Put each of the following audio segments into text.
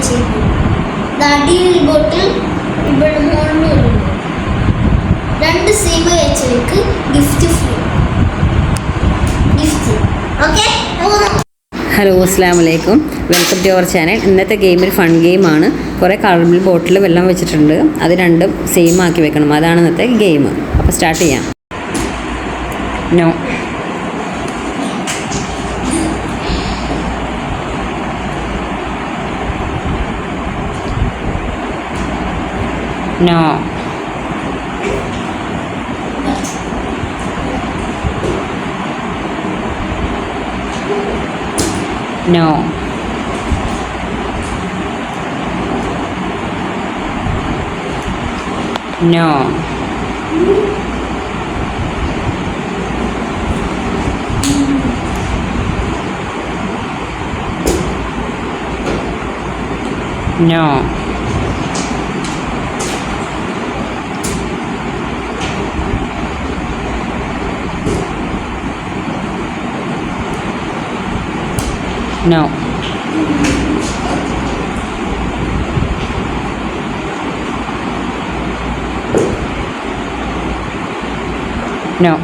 ചെയ്തു. അടിയിൽ ബോട്ടിൽ ഇവിടെ മോളിൽ രണ്ട് സീമ വെച്ചവർക്ക് ഗിഫ്റ്റ് ഫ്രീ. ഓക്കെ. ഹലോ, അസ്സലാമു അലൈക്കും. Welcome to our channel. ഇന്നത്തെ ഗെയിം ഒരു ഫൺ ഗെയിമാണ്. കുറേ കളർബിൾ ബോട്ടിൽ വെള്ളം വെച്ചിട്ടുണ്ട്. അത് രണ്ടും സെയിം ആക്കി വെക്കണം. അതാണ് ഇന്നത്തെ ഗെയിം. അപ്പോൾ സ്റ്റാർട്ട് ചെയ്യാം. No no No. No. No. No. No. No.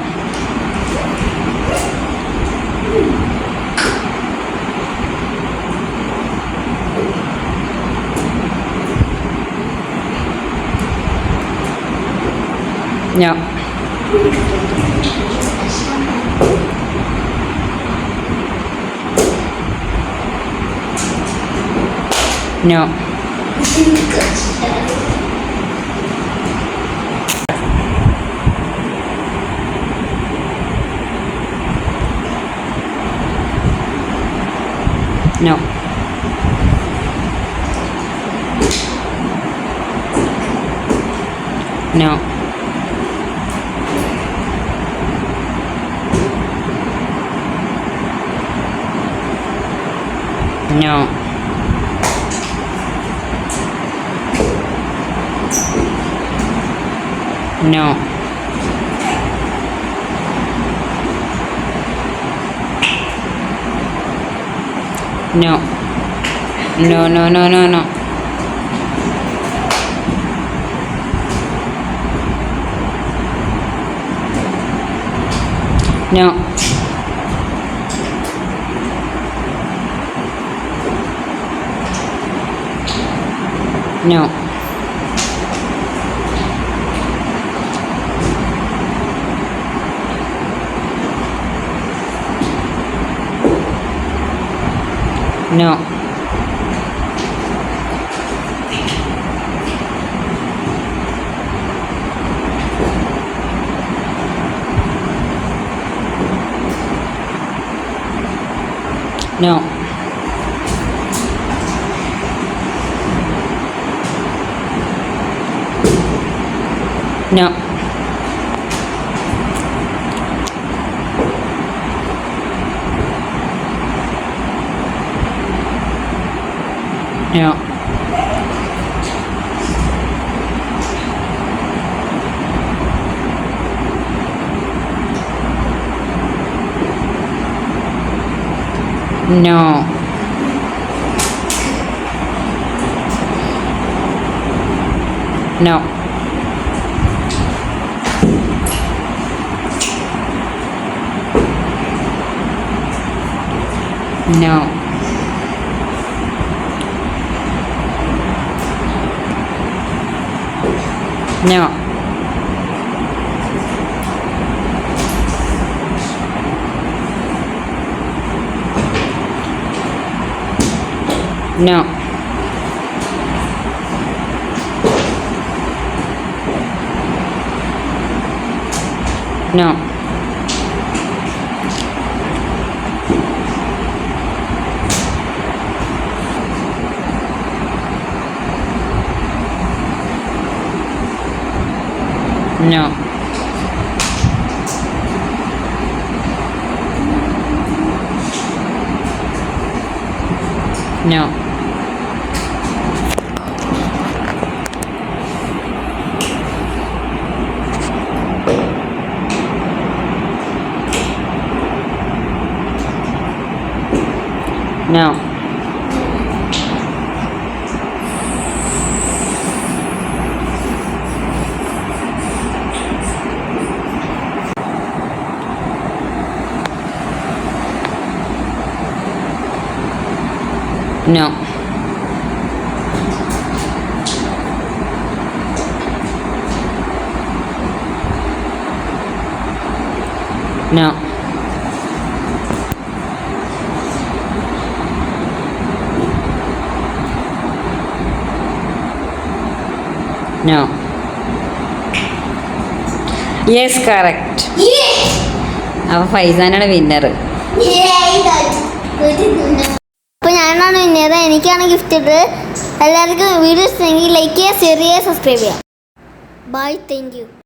No. No. No. No. No. No. No, no, no, no, no. No. No. No. No. No. No. No. No. No. No. No. No. No. No. No. No. No. No. Yes correct. അപ്പോൾ ഫൈസാനാണ് winner. അപ്പോൾ ഞാനാണ് winner. എനിക്കാണ് gift ഇട്ടത്. എല്ലാവർക്കും video ഇഷ്ടമെങ്കിൽ like ചെയ്യുക, share ചെയ്യുക, സബ്സ്ക്രൈബ് ചെയ്യുക. Bye, thank U.